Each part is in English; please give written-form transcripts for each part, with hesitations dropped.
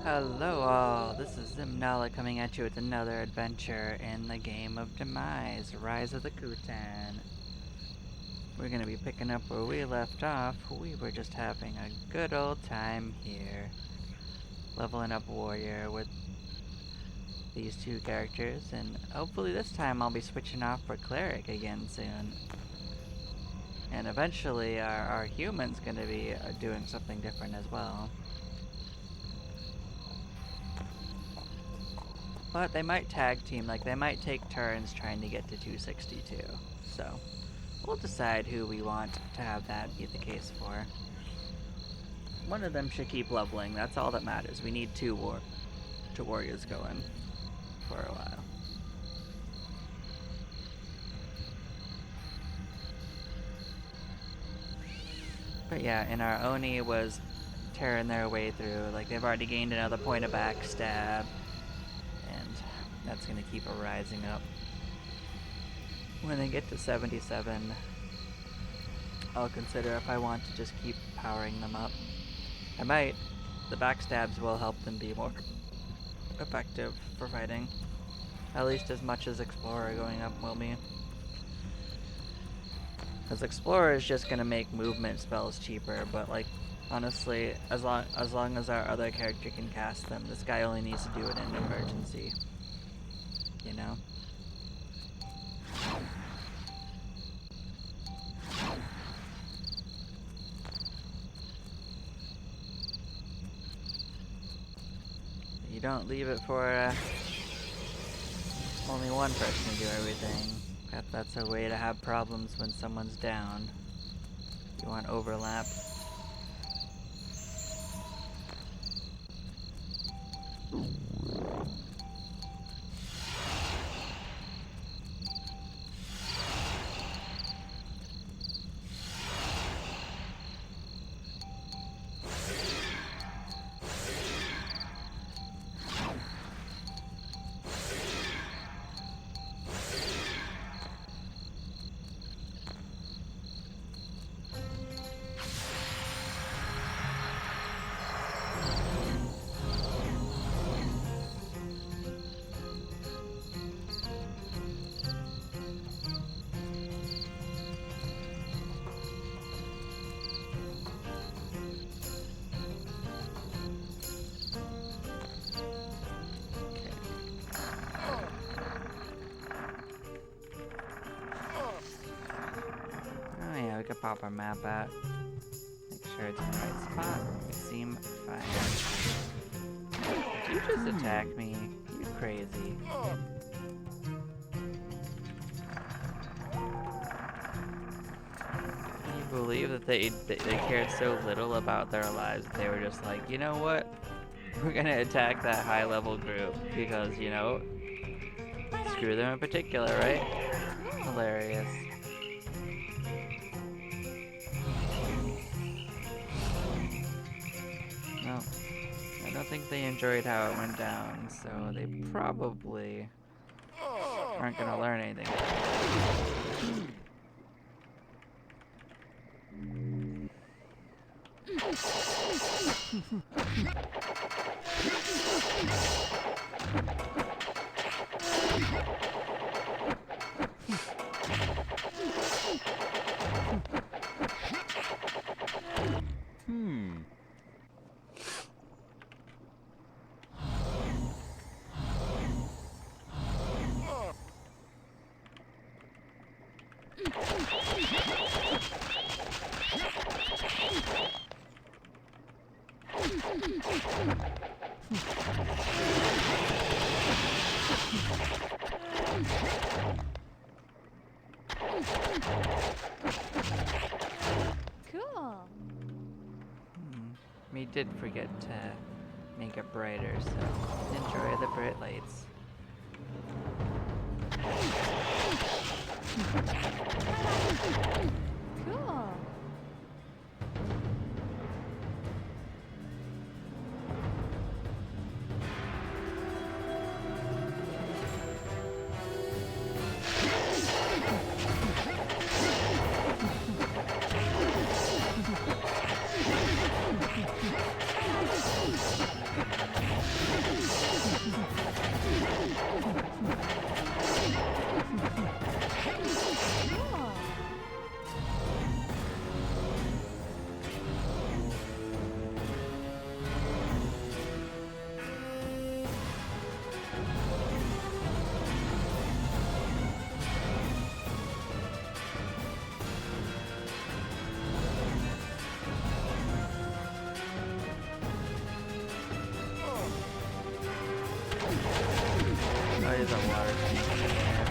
Hello all, this is Zimnala coming at you with another adventure in the game of Demise, Rise of the Kutan. We're going to be picking up where we left off. We were just having a good old time here. Leveling up Warrior with these two characters, and hopefully this time I'll be switching off for Cleric again soon. And eventually our human's going to be doing something different as well. But they might tag team, like they might take turns trying to get to 262. So we'll decide who we want to have that be the case for. One of them should keep leveling, that's all that matters. We need two warriors going for a while. But yeah, and our Oni was tearing their way through. Like they've already gained another point of backstab. And that's going to keep rising up. When they get to 77, I'll consider if I want to just keep powering them up. I might. The backstabs will help them be more effective for fighting. At least as much as Explorer going up will be. Because Explorer is just going to make movement spells cheaper, but like, honestly, as long as our other character can cast them, this guy only needs to do it in emergency. You know? You don't leave it for only one person to do everything. That's a way to have problems when someone's down. You want overlap. We could pop our map out. Make sure it's in the right spot. We seem fine. Did you just attack me? You crazy. Can you believe that they cared so little about their lives that they were just like, you know what? We're gonna attack that high level group because, you know, screw them in particular, right? Hilarious. No, I don't think they enjoyed how it went down, so they probably aren't gonna learn anything. Cool. We did forget to make it brighter, so enjoy the bright lights. Cool. Oh, there's a water tank in there.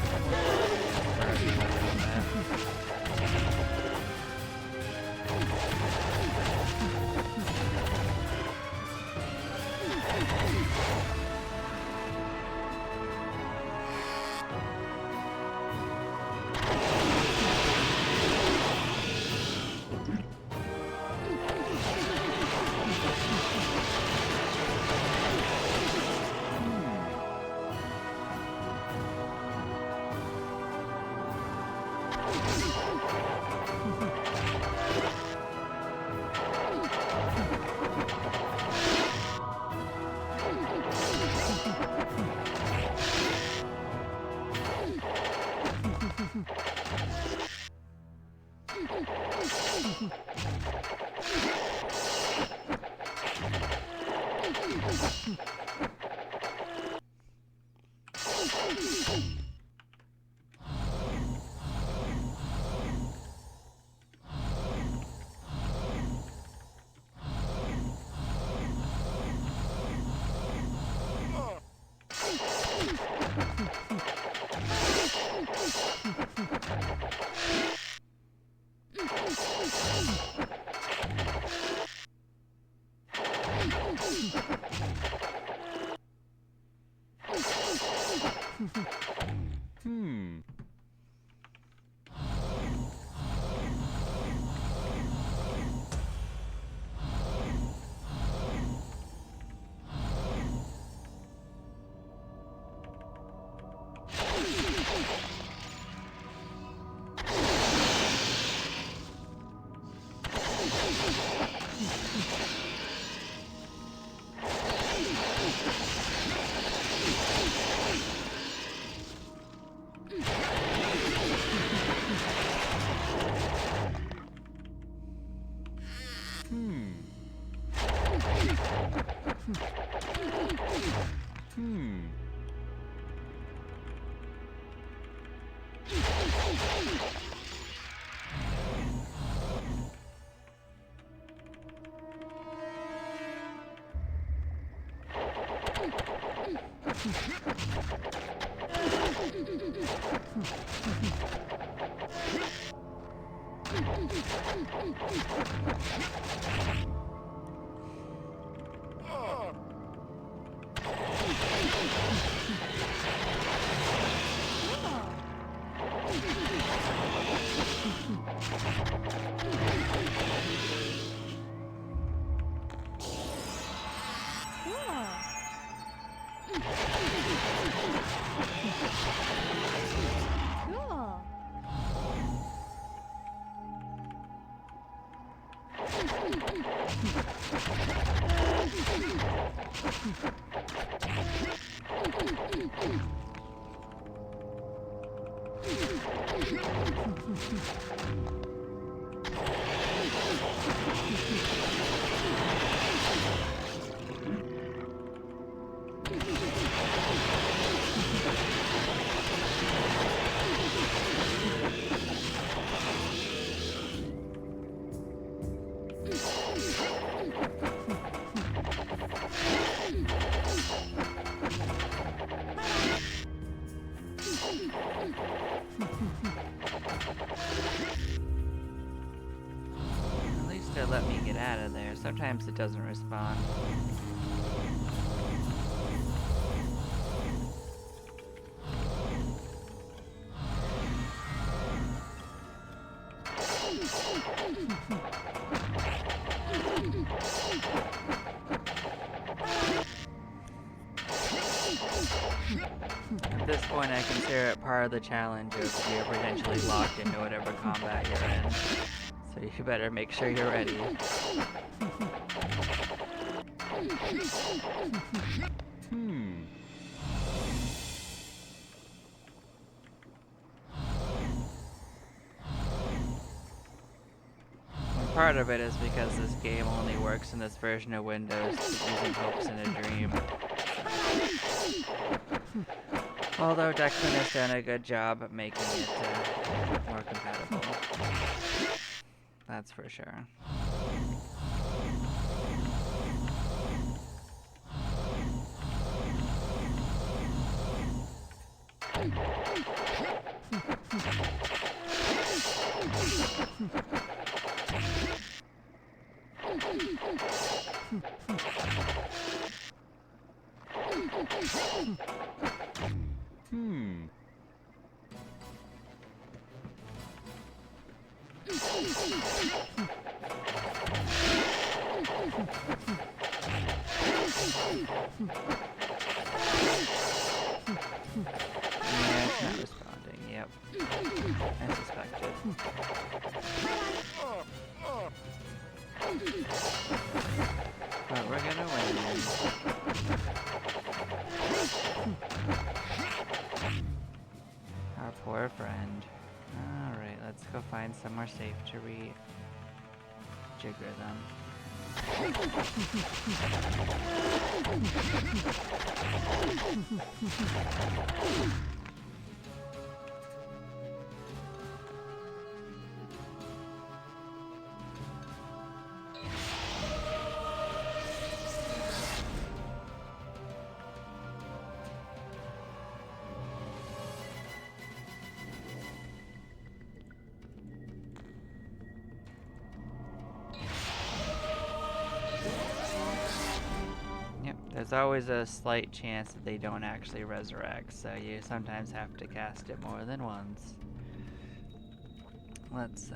At least it let me get out of there. Sometimes it doesn't respond. At this point, I consider it part of the challenge of you're potentially locked into whatever combat you're in. So you better make sure you're ready. And part of it is because this game only works in this version of Windows using hopes in a dream. Although Declan has done a good job at making it more compatible. That's for sure. Yeah, it's not responding. Yep. I suspected. But we're gonna win. Our poor friend. Alright, let's go find somewhere safe to re-jigger them. There's always a slight chance that they don't actually resurrect, so you sometimes have to cast it more than once. Let's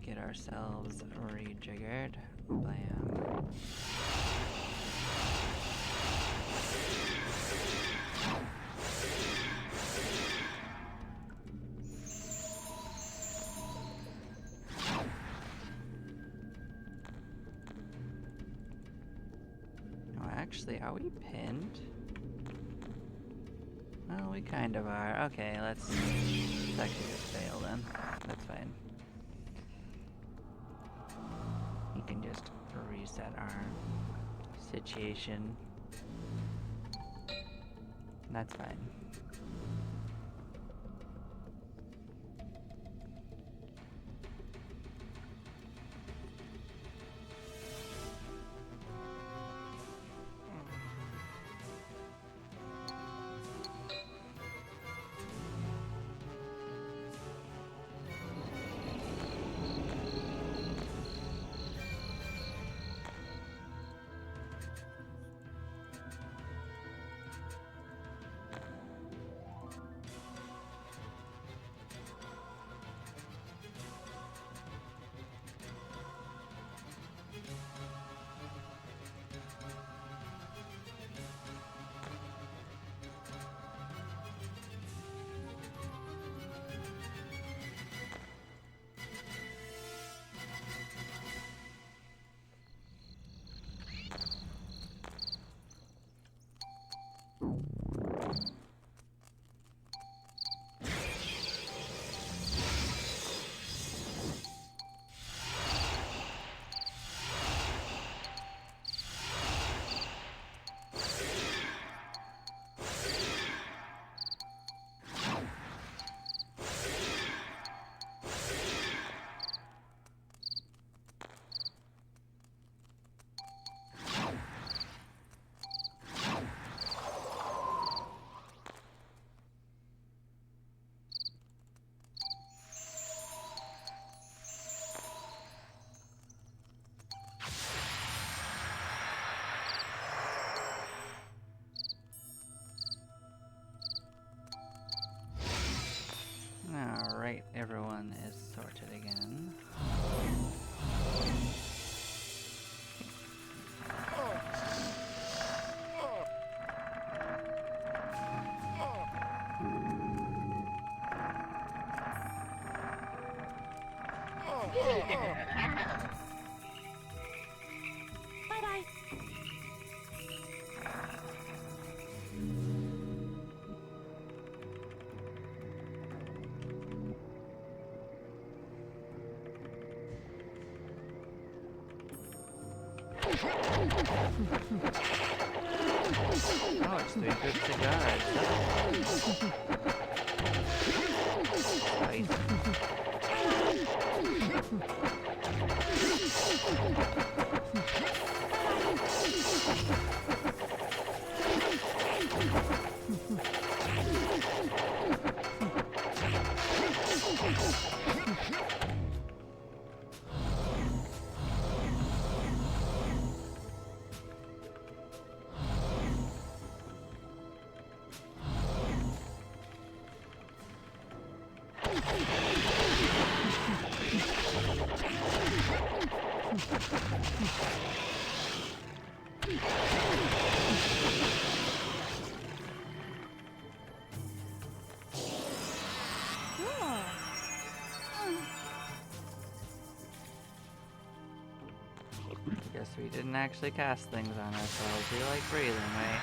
get ourselves rejiggered. Blam. Actually, are we pinned? Well, we kind of are. Okay, let's actually just fail then. That's fine. You can just reset our situation. That's fine. Alright, everyone is sorted again. Bye-bye. Oh, it's 3 good cigars. Nice. course, we didn't actually cast things on ourselves. We like breathing, right?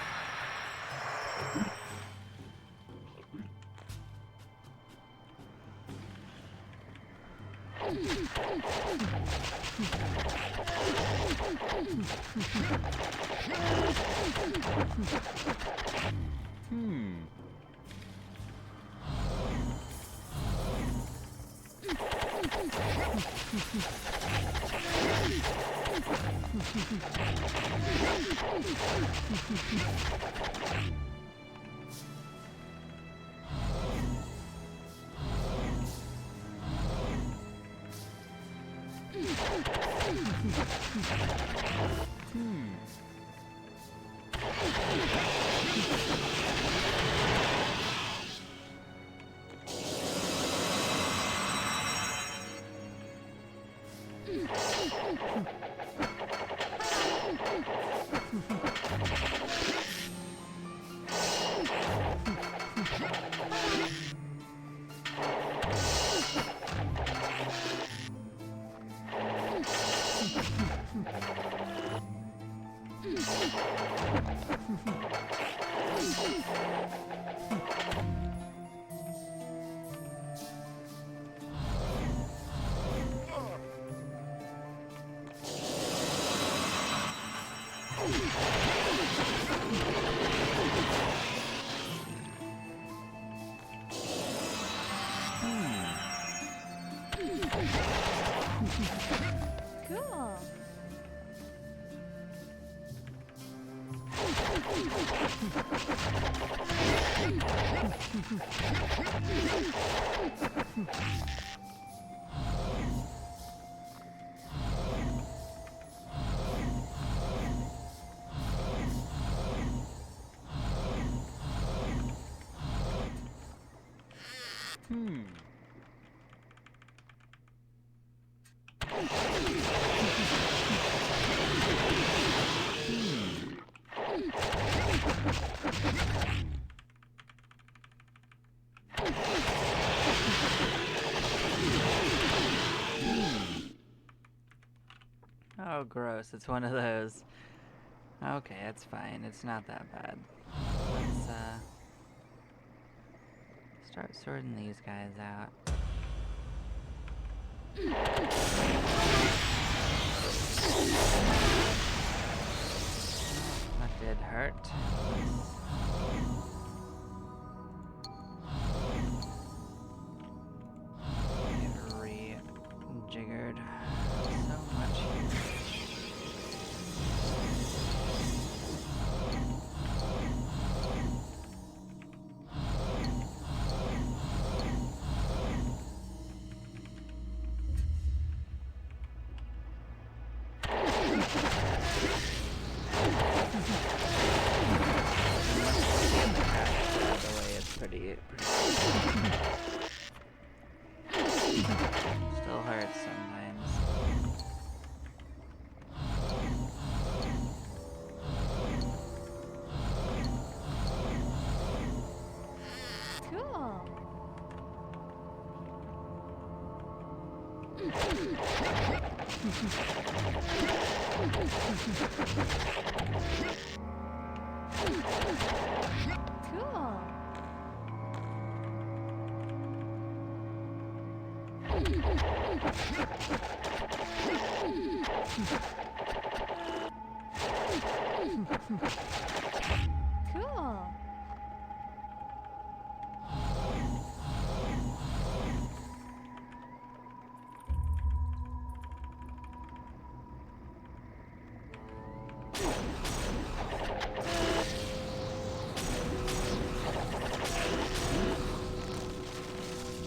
Cool. Oh, gross. It's one of those. Okay, it's fine. It's not that bad. Let's, start sorting these guys out. That did hurt. Get re-jiggered so much here. Still hurts sometimes. Cool. Cool. Cool.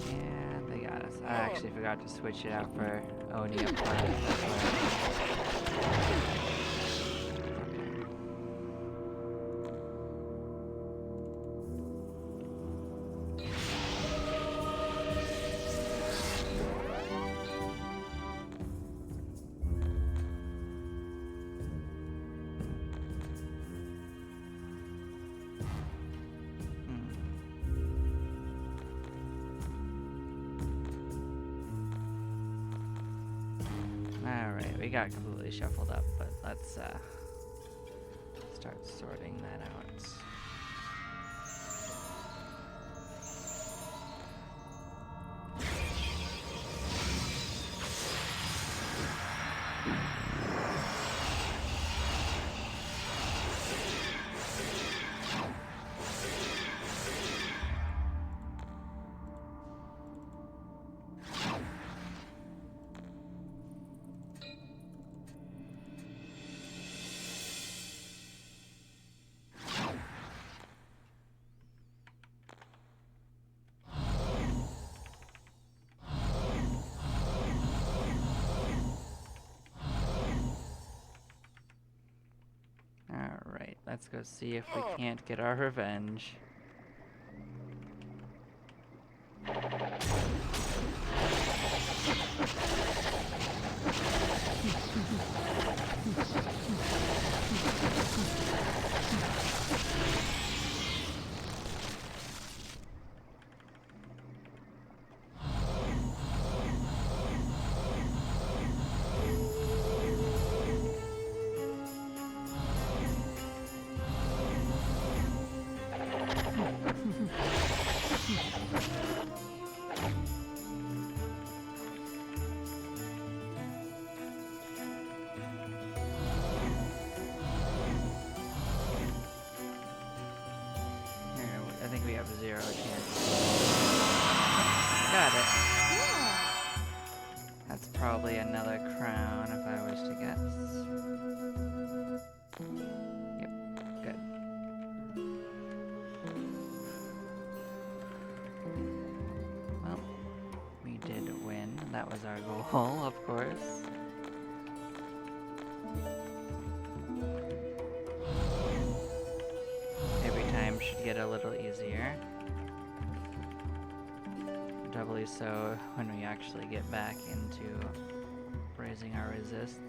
And they got us. I actually forgot to switch it out for Oni up front. That's why. Alright, we got completely totally shuffled up, but let's start sorting that out. Alright, let's go see if we can't get our revenge. I think we have 0 chance. Got it. Cool. That's probably another crown if I was to guess. Yep, good. Well, we did win. That was our goal, of course. Every time should get a little easier. Doubly so when we actually get back into raising our resists.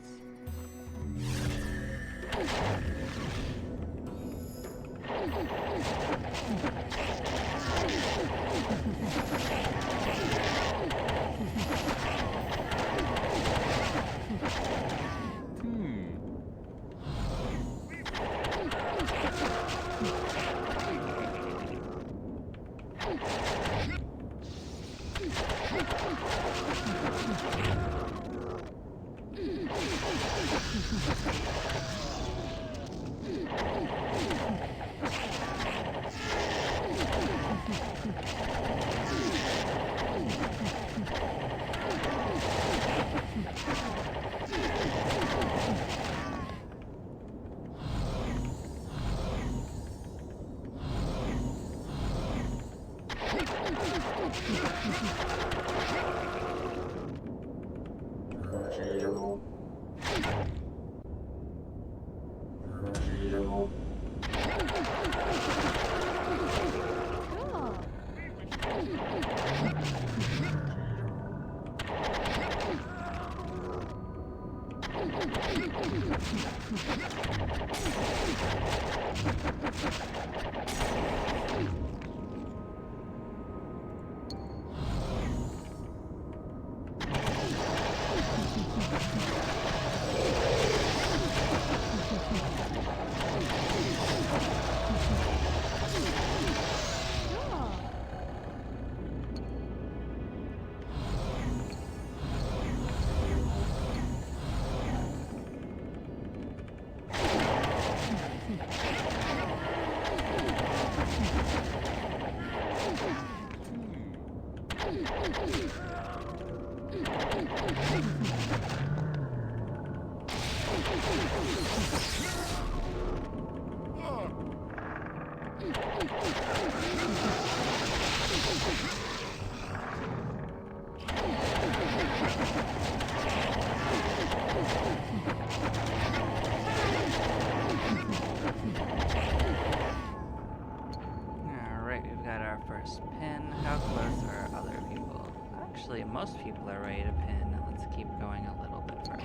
Actually, most people are ready to pin. Let's keep going a little bit further.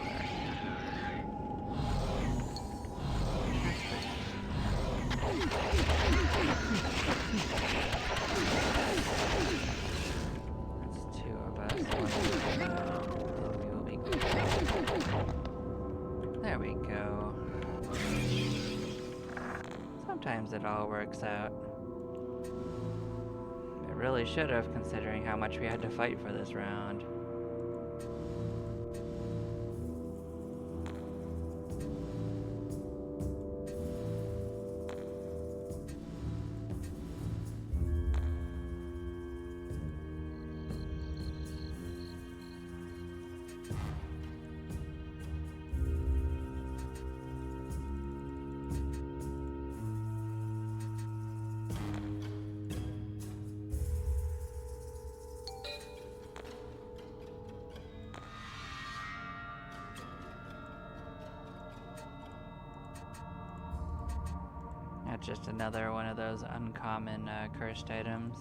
That's 2 of us. And we will be good. sometimes it all works out. It really should have, considering how much we had to fight for this round. That's just another one of those uncommon cursed items.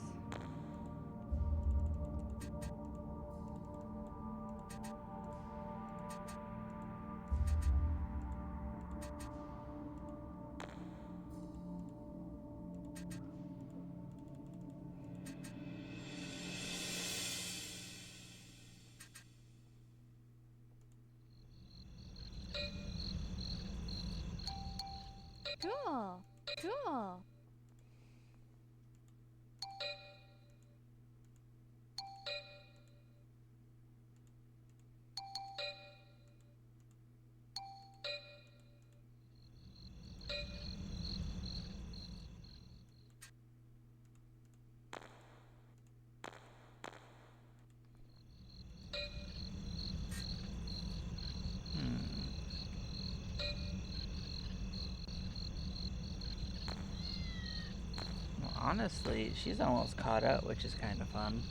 Cool. Cool. Well, honestly, she's almost caught up, which is kind of fun.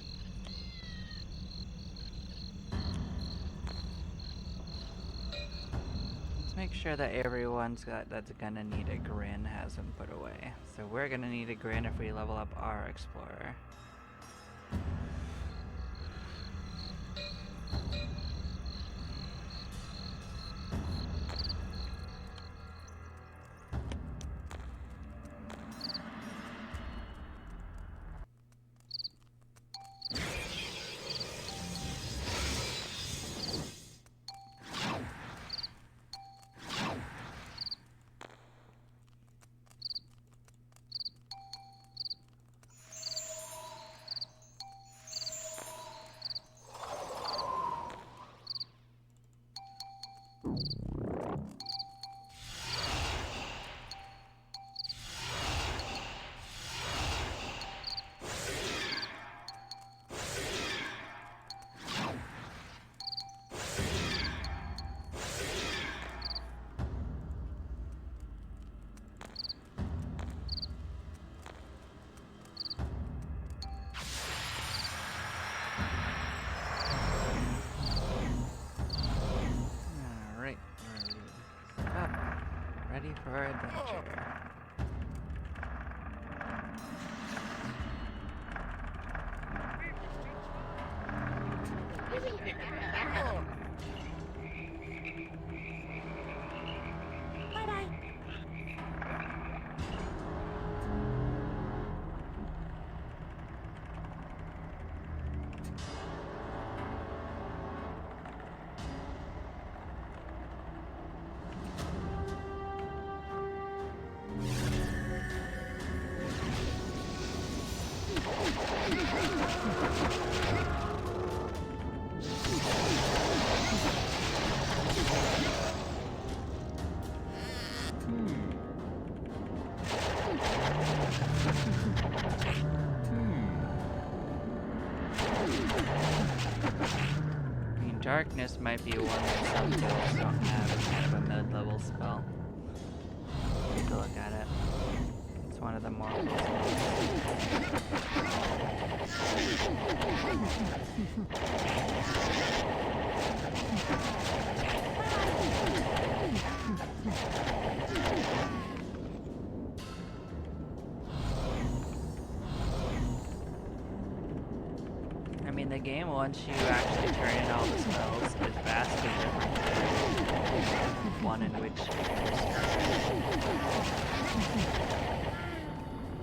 Let's make sure that everyone's that's gonna need a grin has been put away. So we're gonna need a grin if we level up our explorer. Alright, we're up. Ready for adventure. Bye-bye. I mean, darkness might be one that some guilds don't have as kind of a mid-level spell. Take a look at it. It's one of the more I mean, the game, once you actually turn in all the spells, is vastly different than one in which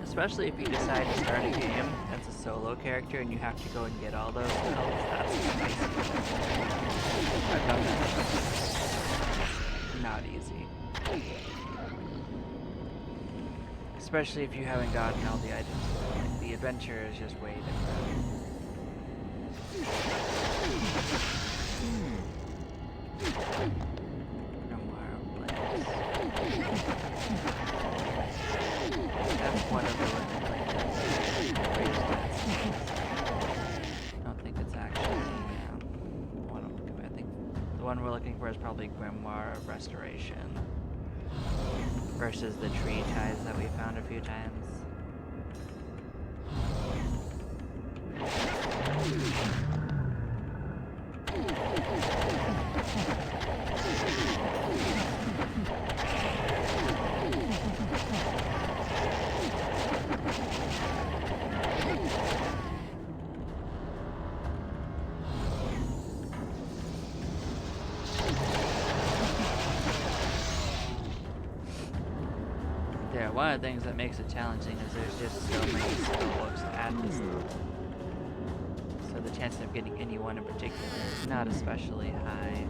especially if you decide to start a game as a solo character and you have to go and get all those spells. That's spicy. I've done that. Not easy. Especially if you haven't gotten all the items yet. Like, the adventure is just way different. Grimoire Blaze. That's one of the greatest I don't think it's actually one I'm looking for. I think the one we're looking for is probably Grimoire of Restoration versus the tree ties that we found a few times. Yeah, one of the things that makes it challenging is there's just so many skill books at this level. So the chance of getting any one in particular is not especially high.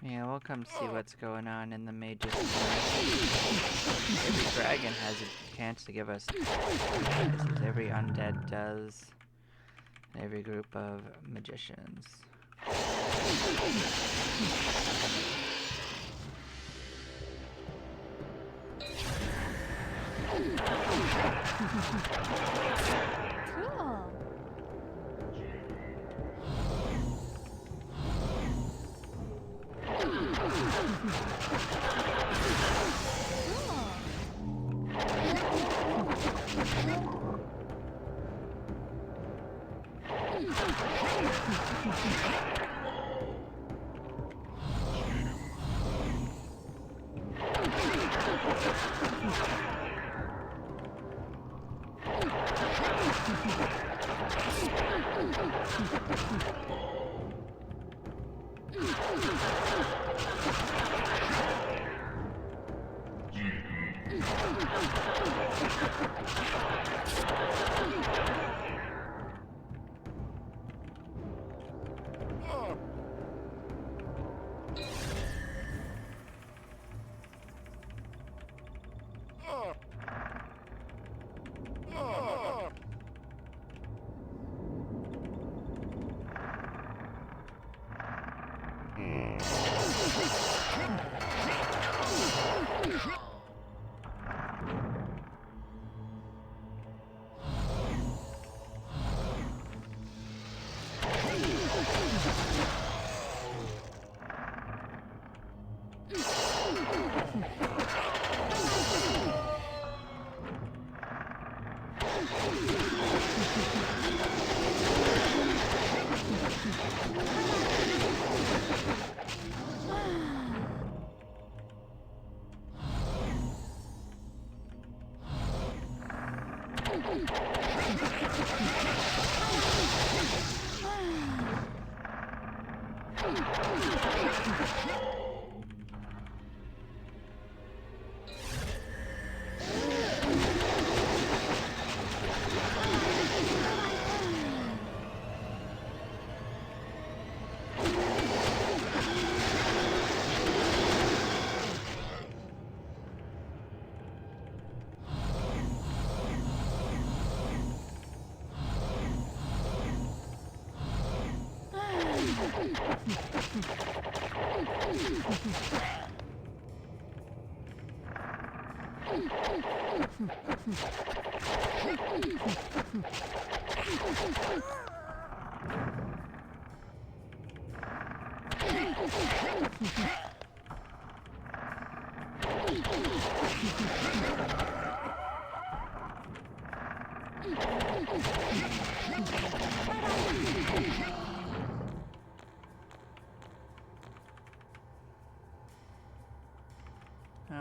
Yeah, we'll come see what's going on in the mage's Every dragon has a chance to give us prizes. Every undead does. And every group of magicians. Cool.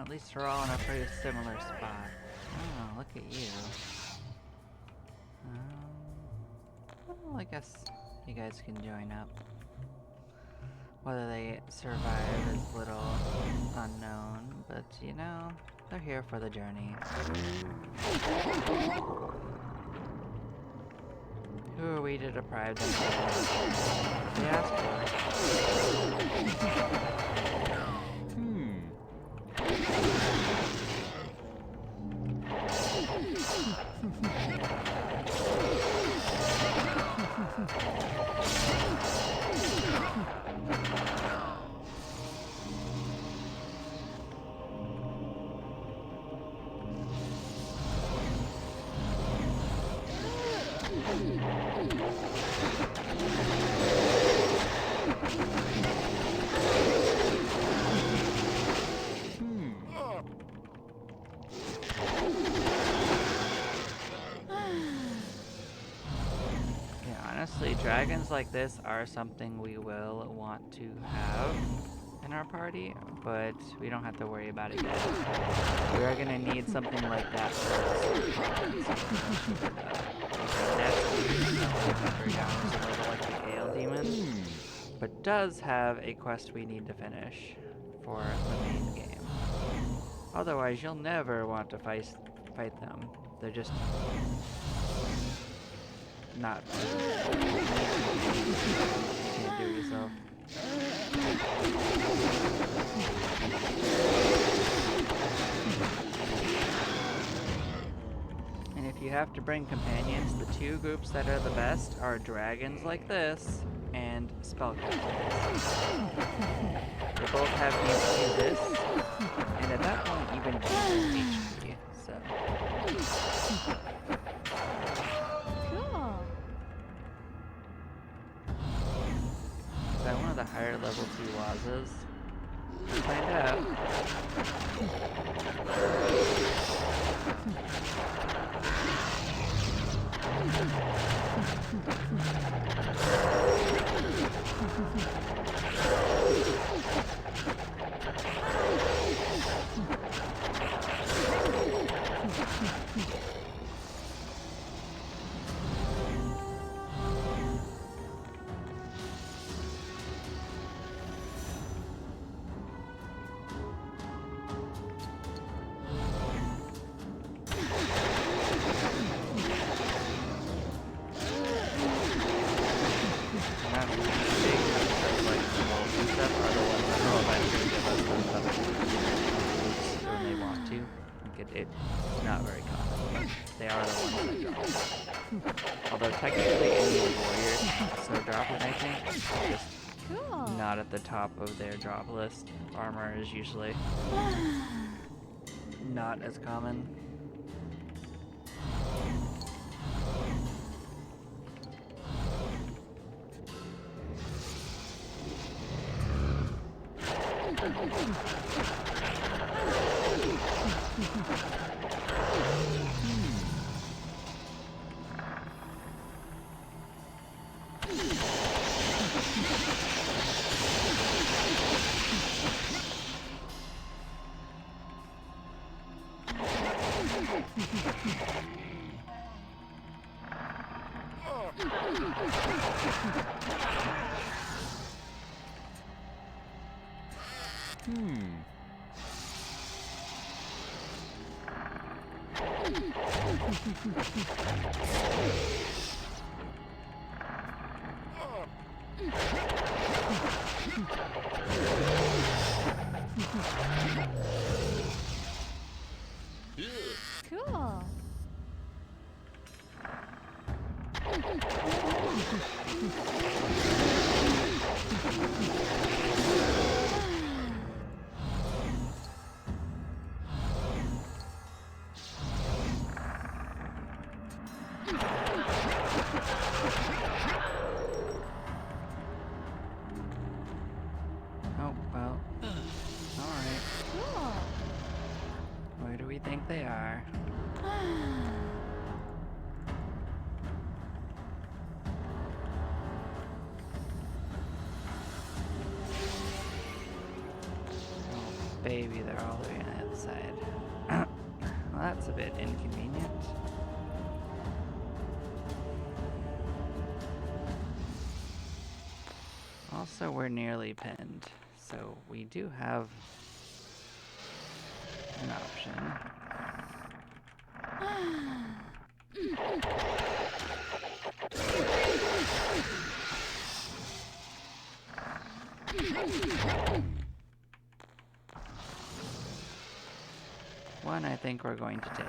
at least we're all in a pretty similar spot. Oh, look at you. Well, I guess you guys can join up. Whether they survive is little unknown, but you know, they're here for the journey. Who are we to deprive them of what they asked Honestly, dragons like this are something we will want to have in our party, but we don't have to worry about it yet. We are going to need something like that for like the Gale Demon, but does have a quest we need to finish for the main game. Otherwise, you'll never want to fight them. They're just not fun. You can't do it yourself. And if you have to bring companions, the two groups that are the best are dragons like this and spellcasters. They both have DC this, and at that point even HP, so. Is that one of the higher level 2 Wazas? Let's find out. It's not very common. They are the ones that drop. Although technically any warrior so drop it, I think. Just not at the top of their drop list. Armor is usually not as common. Cool. Oh, well. Alright. Cool. Where do we think they are? Oh, baby, they're all the way on the other side. Well, that's a bit inconvenient. Also, we're nearly pinned, so we do have an option. One I think we're going to take.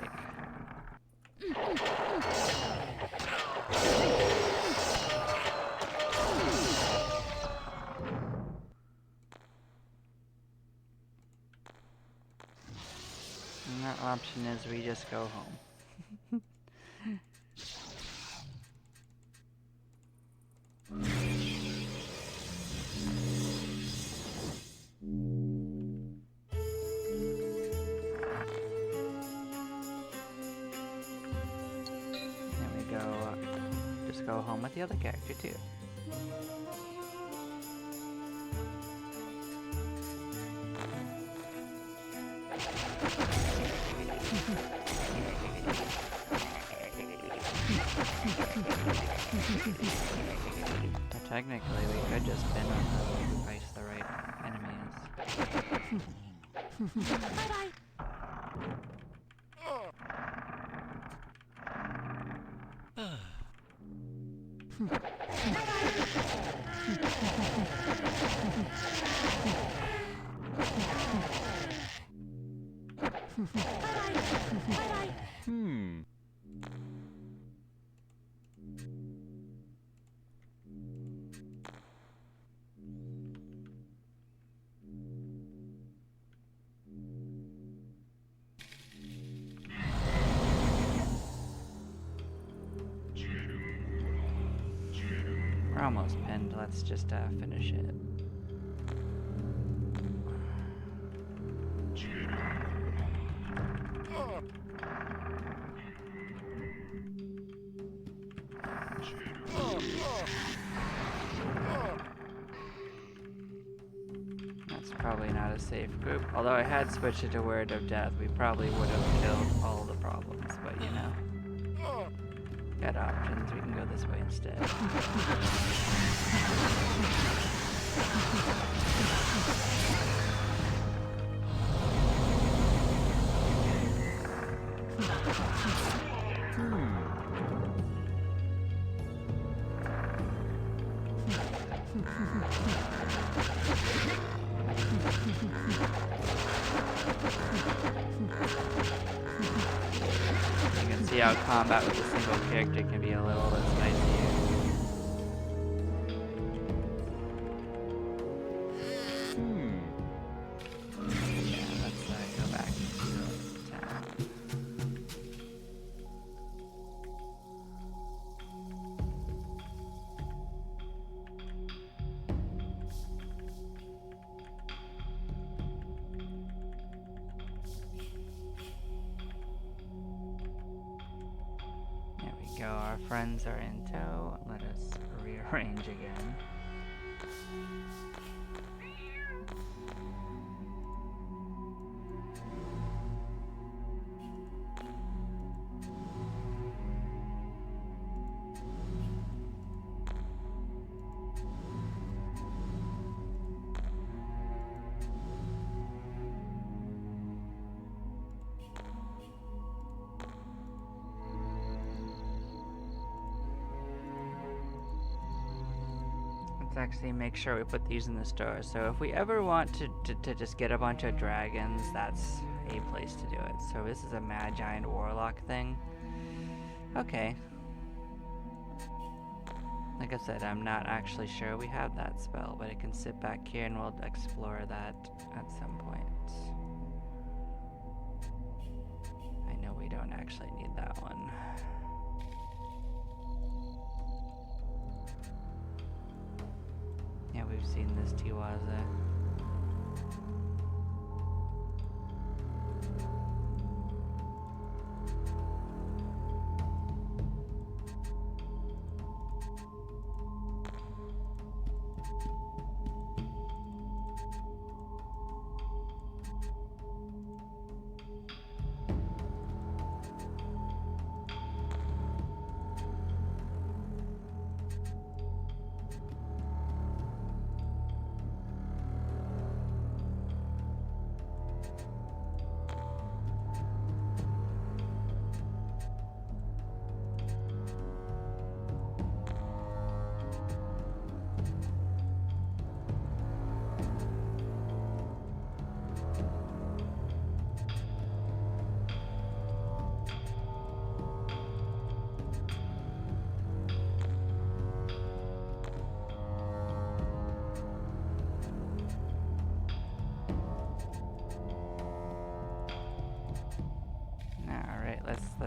And that option is we just go home. Then we go, just go home with the other character too. But technically, we could just pin on them if we face the right enemies. Bye-bye. Bye-bye. We're almost pinned. Let's just finish it. That's probably not a safe group. Although I had switched it to Word of Death, we probably would have killed all the problems. But you know, got options. We can go this way instead. You can see how combat with a single character can be a little bit spicy. Yeah, let's go back to town. There we go, our friends are in tow. Let us rearrange again. Let's actually make sure we put these in the store. So if we ever want to just get a bunch of dragons, that's a place to do it. So this is a mad giant warlock thing. Okay. Like I said, I'm not actually sure we have that spell, but it can sit back here and we'll explore that at some point. I know we don't actually need that one. Yeah, we've seen this Tiwaza.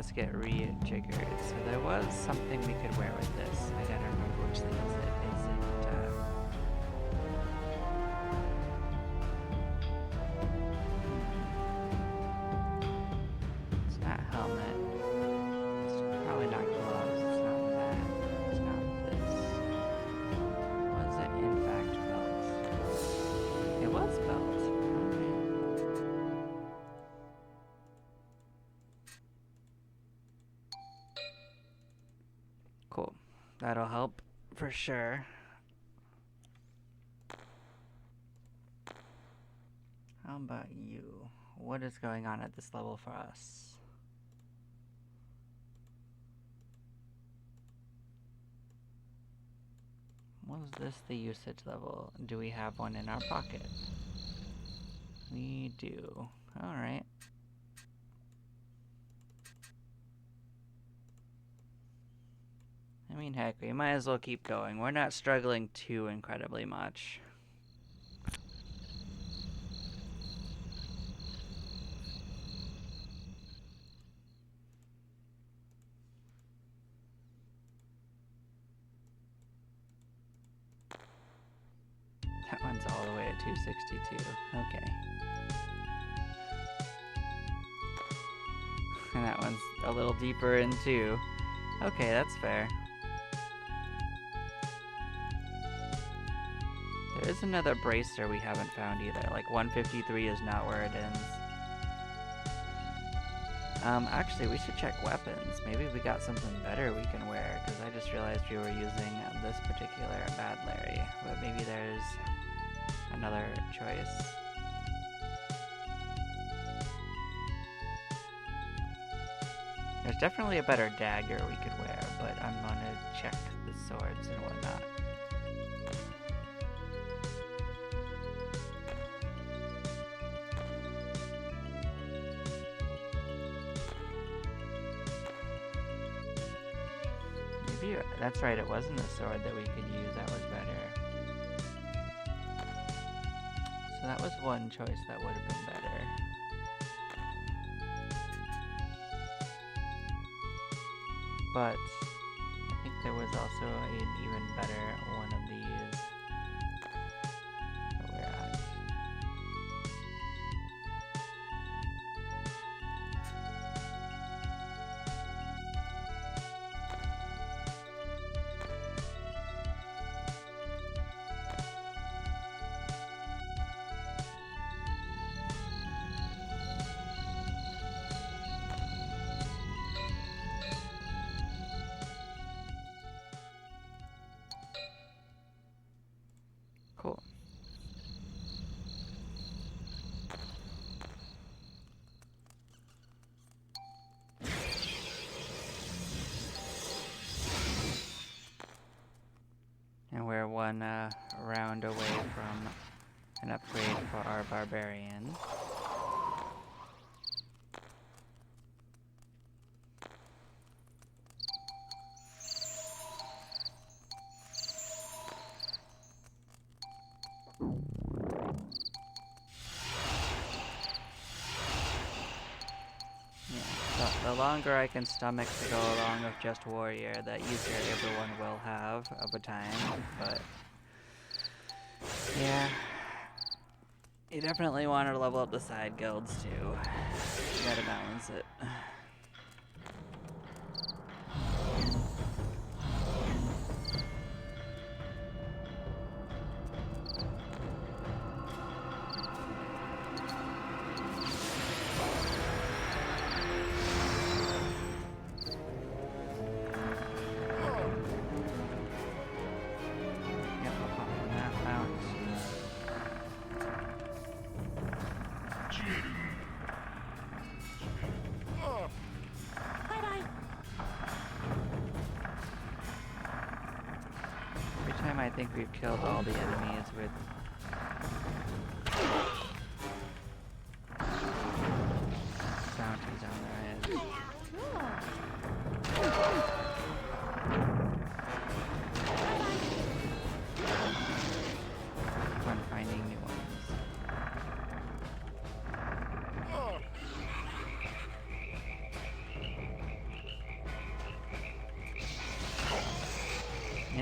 let's get rejiggered. So there was something we could wear with this. I gotta remember which thing is it. It's not helmet. It's probably not gloves. It's not that. It's not this. Was it in fact belt? It was belt. Alright. Cool. That'll help for sure. How about you? What is going on at this level for us? Was this the usage level? Do we have one in our pocket? We do. Alright. I mean, heck, we might as well keep going. We're not struggling too incredibly much. That one's all the way at 262. Okay. And that one's a little deeper in too. Okay, that's fair. There is another bracer we haven't found either. Like 153 is not where it ends. Actually, we should check weapons. Maybe we got something better we can wear, because I just realized we were using this particular Bad Larry. But maybe there's another choice. There's definitely a better dagger we could wear, but I'm gonna check the swords and whatnot. Maybe that's right, it wasn't the sword that we could use that was better. So that was one choice that would have been better. But I think there was also an even better one of these that we're at. Cool. And we're one round away from an upgrade for our barbarian. The longer I can stomach to go along with just warrior, the easier everyone will have of a time, but yeah, you definitely want to level up the side guilds too. You gotta balance it. I think we've killed all the enemies with bounties on their heads. Fun finding new ones.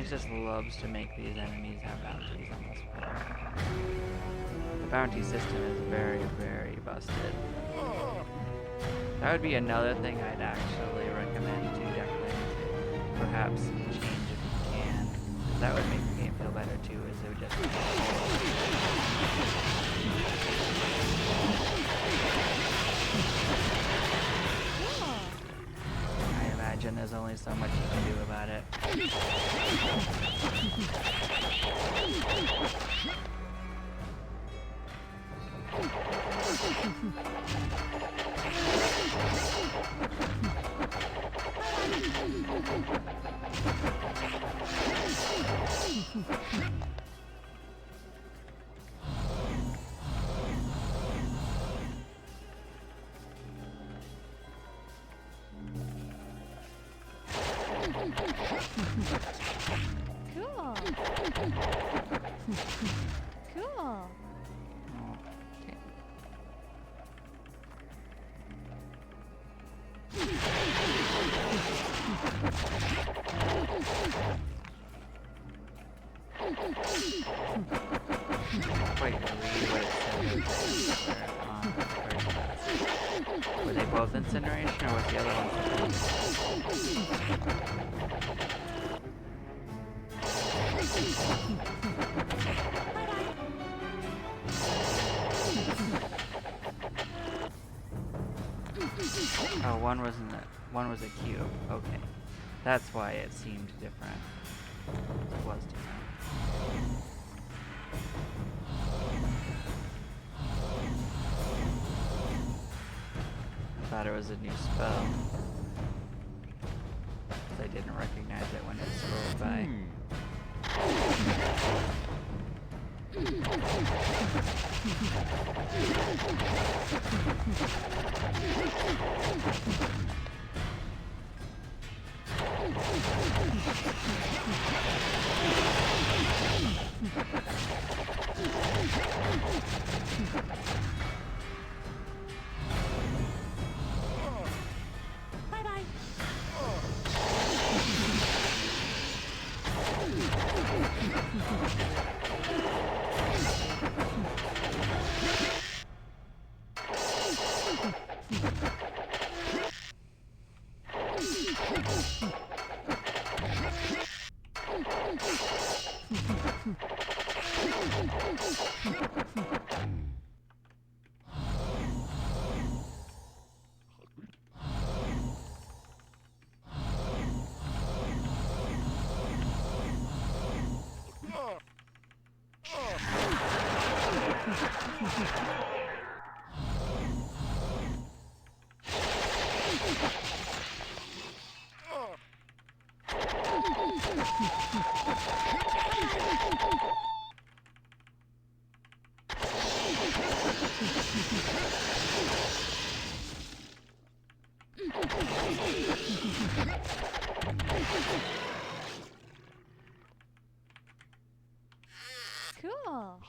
Demise just loves to make these enemies have bounties on this part. The bounty system is very, very busted. That would be another thing I'd actually recommend to definitely perhaps change if you can. 'Cause that would make the game feel better too, is it would just I imagine there's only so much you can do about it. Cool. Cool. Okay. Wait, read what it said on the first class. Were they both incineration or was the other one Oh, one was a cube. Okay. That's why it seemed different. It was different. I thought it was a new spell. 'Cause I didn't recognize it when it scrolled by. Bye-bye. Cool.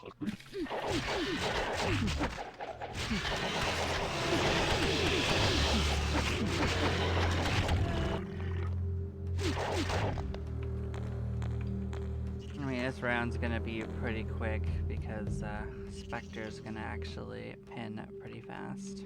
I mean, this round's gonna be pretty quick because Spectre's gonna actually pin pretty fast.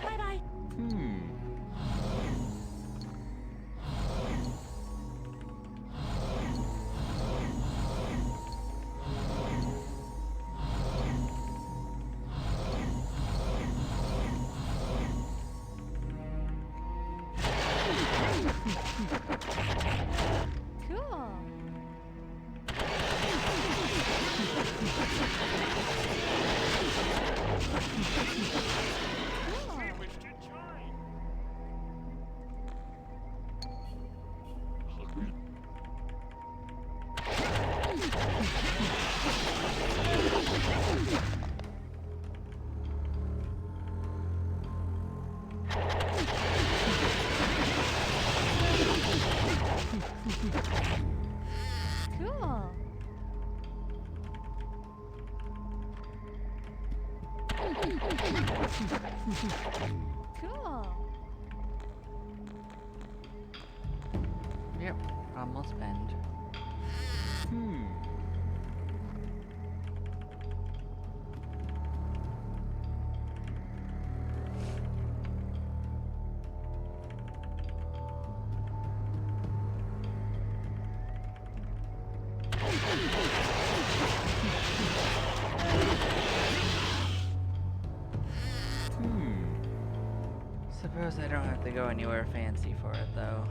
Bye-bye. Cool. Cool. Cool. Cool. Yep, almost bend. Suppose I don't have to go anywhere fancy for it, though.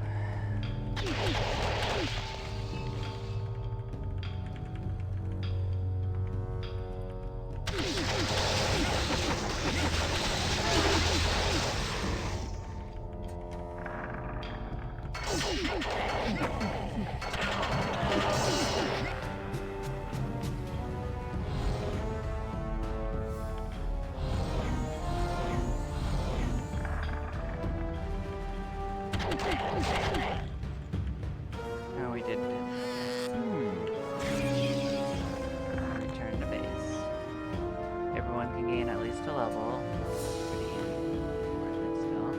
No, we didn't. Return to base. Everyone can gain at least a level. Pretty worth it still.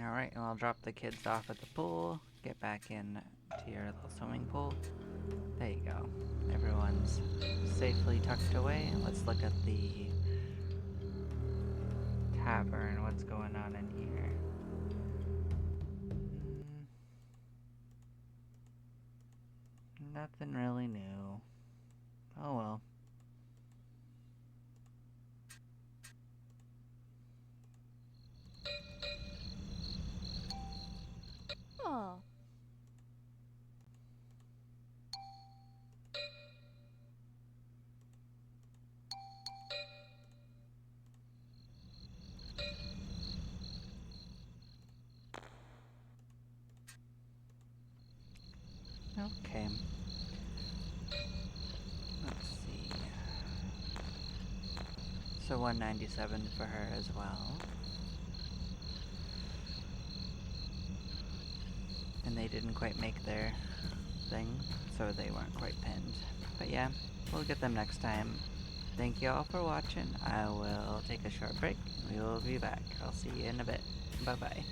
Alright, well, I'll drop the kids off at the pool, get back in to your little swimming pool. There you go. Everyone's safely tucked away. Let's look at the tavern. What's going on in here? Nothing really new. Oh well. Cool. Okay. Let's see. So 197 for her as well. And they didn't quite make their thing, so they weren't quite pinned. But yeah, we'll get them next time. thank you all for watching. I will take a short break. We will be back. I'll see you in a bit. Bye bye.